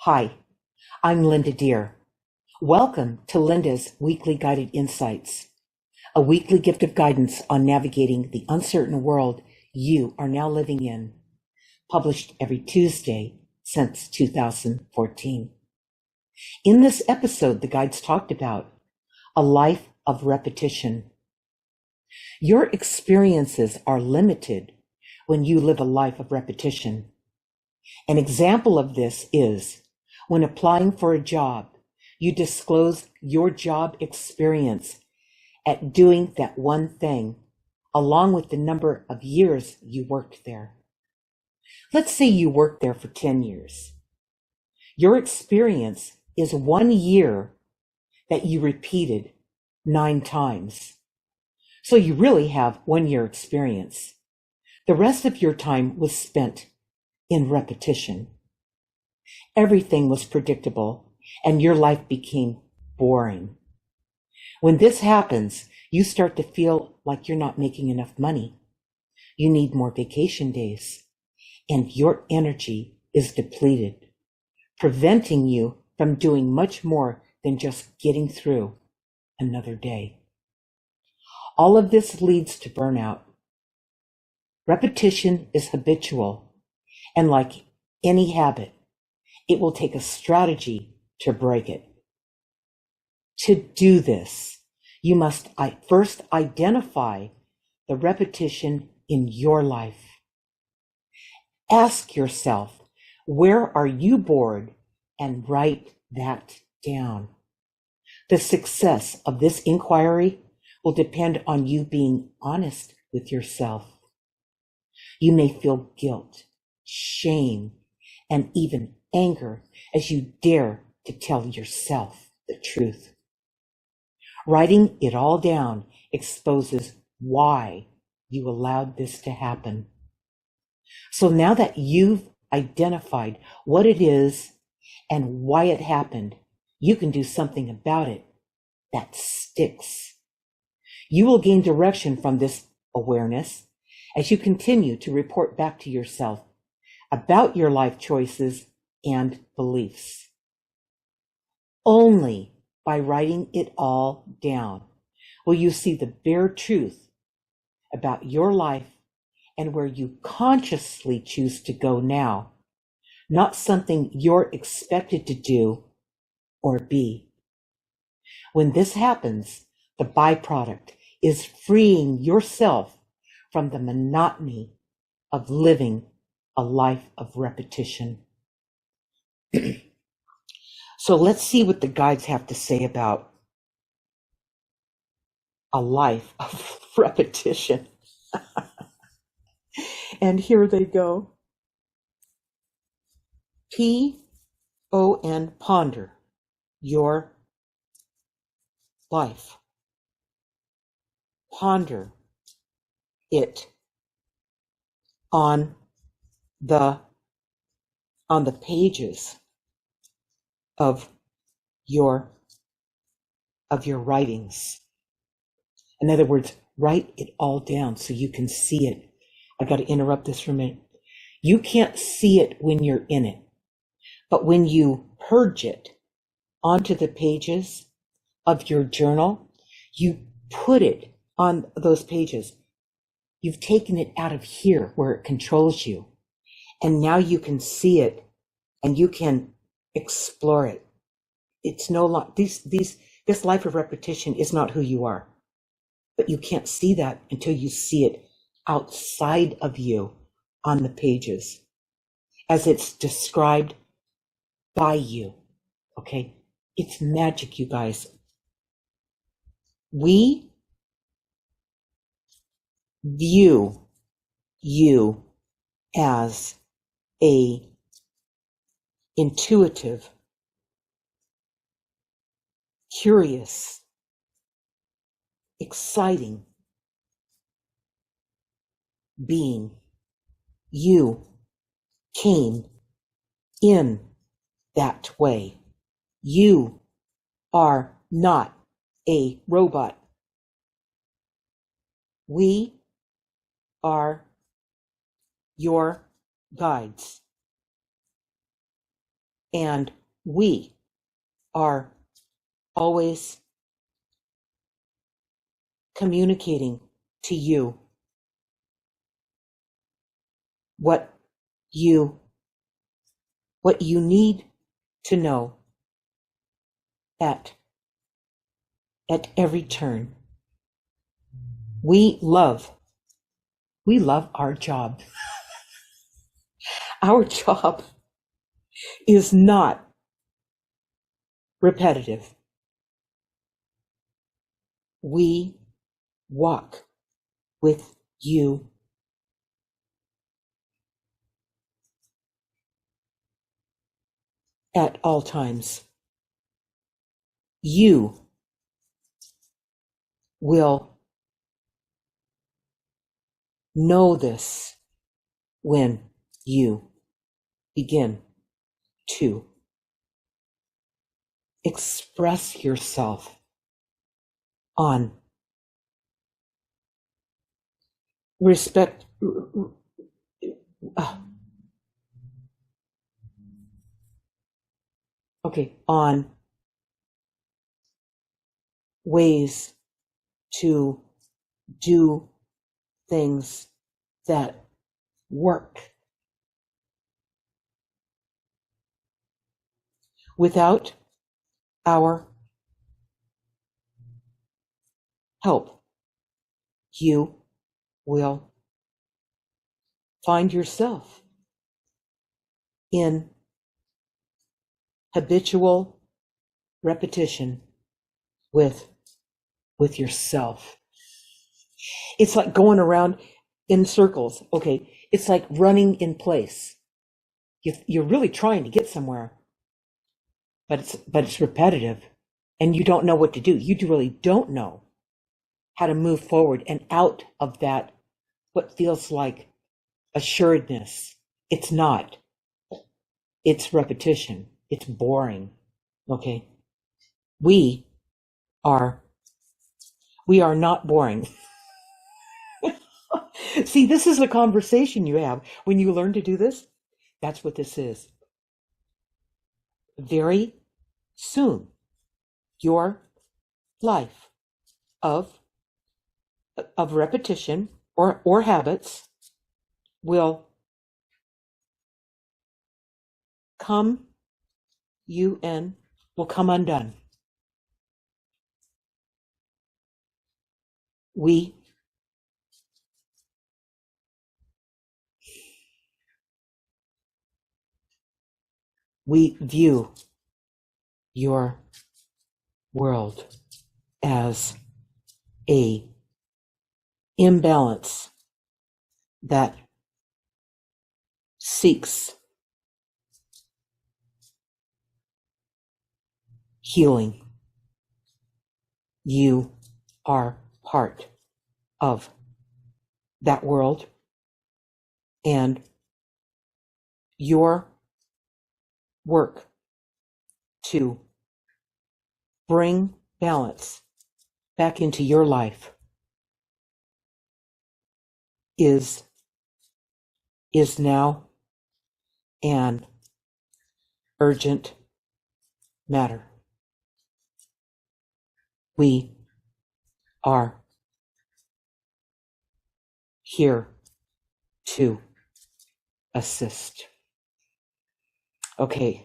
Hi, I'm Linda Deer. Welcome to Linda's Weekly Guided Insights, a weekly gift of guidance on navigating the uncertain world you are now living in, published every Tuesday since 2014. In this episode, the guides talked about a life of repetition. Your experiences are limited when you live a life of repetition. An example of this is when applying for a job, you disclose your job experience at doing that one thing, along with the number of years you worked there. Let's say you worked there for 10 years. Your experience is 1 year that you repeated 9 times. So you really have 1 year experience. The rest of your time was spent in repetition. Everything was predictable and your life became boring. When this happens, you start to feel like you're not making enough money. You need more vacation days and your energy is depleted, preventing you from doing much more than just getting through another day. All of this leads to burnout. Repetition is habitual, and like any habit, it will take a strategy to break it. To do this, you must first identify the repetition in your life. Ask yourself, where are you bored, and write that down. The success of this inquiry will depend on you being honest with yourself. You may feel guilt, shame, and even anger as you dare to tell yourself the truth. Writing it all down exposes why you allowed this to happen. So now that you've identified what it is and why it happened, you can do something about it that sticks. You will gain direction from this awareness as you continue to report back to yourself about your life choices and beliefs. Only by writing it all down will you see the bare truth about your life and where you consciously choose to go now, not something you're expected to do or be. When this happens, the byproduct is freeing yourself from the monotony of living a life of repetition. So let's see what the guides have to say about a life of repetition. And here they go. P-O-N, ponder your life. Ponder it on the pages of your writings. In other words, write it all down so you can see it. I got to interrupt this for a minute. You can't see it when you're in it, but when you purge it onto the pages of your journal, you put it on those pages. You've taken it out of here where it controls you, and now you can see it and you can explore it. It's no longer this life of repetition is not who you are, but you can't see that until you see it outside of you on the pages as it's described by you. Okay, it's magic, you guys. We view you as a intuitive, curious, exciting being. You came in that way. You are not a robot. We are your guides. And we are always communicating to you what you need to know at every turn. We love our job. Our job is not repetitive. We walk with you at all times. You will know this when you begin to express yourself on respect, on ways to do things that work. Without our help, you will find yourself in habitual repetition with yourself. It's like going around in circles. Okay, it's like running in place. You're really trying to get somewhere, but it's repetitive, and you don't know what to do. You really don't know how to move forward and out of that, what feels like assuredness. It's not. It's repetition. It's boring. Okay. We are not boring. See, this is a conversation you have when you learn to do this. That's what this is. Very soon, your life of repetition or habits will come undone. We view your world as a imbalance that seeks healing. You are part of that world, and your work to bring balance back into your life is now an urgent matter. We are here to assist. Okay.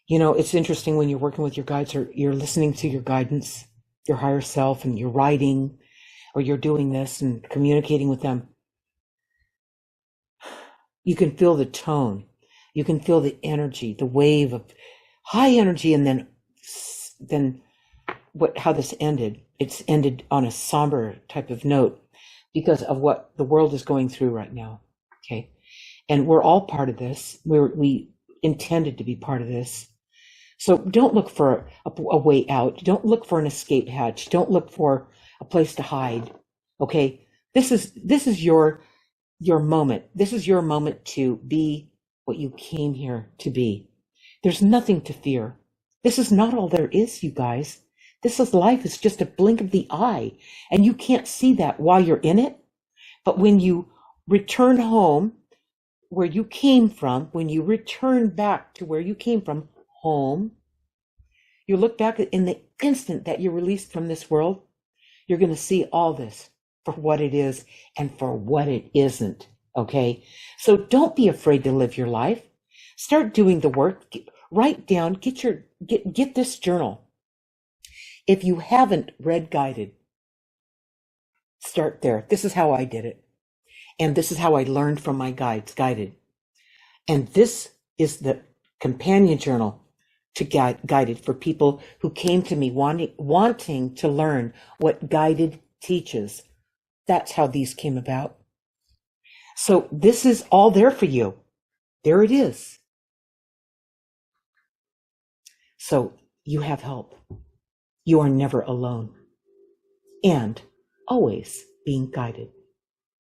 You know, it's interesting when you're working with your guides or you're listening to your guidance, your higher self, and you're writing or you're doing this and communicating with them. You can feel the tone. You can feel the energy, the wave of high energy, and then how this ended. It's ended on a somber type of note because of what the world is going through right now. Okay. And we're all part of this. We intended to be part of this. So don't look for a way out. Don't look for an escape hatch. Don't look for a place to hide. Okay. This is your moment. This is your moment to be what you came here to be. There's nothing to fear. This is not all there is, you guys. This is life. It's just a blink of the eye, and you can't see that while you're in it. But when you return home, where you came from, when you return back to where you came from, home, you look back in the instant that you're released from this world, you're going to see all this for what it is and for what it isn't. Okay. So don't be afraid to live your life. Start doing the work. Write down, get this journal. If you haven't read Guided, start there. This is how I did it. And this is how I learned from my guides, Guided. And this is the companion journal to Guided for people who came to me wanting to learn what Guided teaches. That's how these came about. So this is all there for you. There it is. So you have help. You are never alone and always being guided.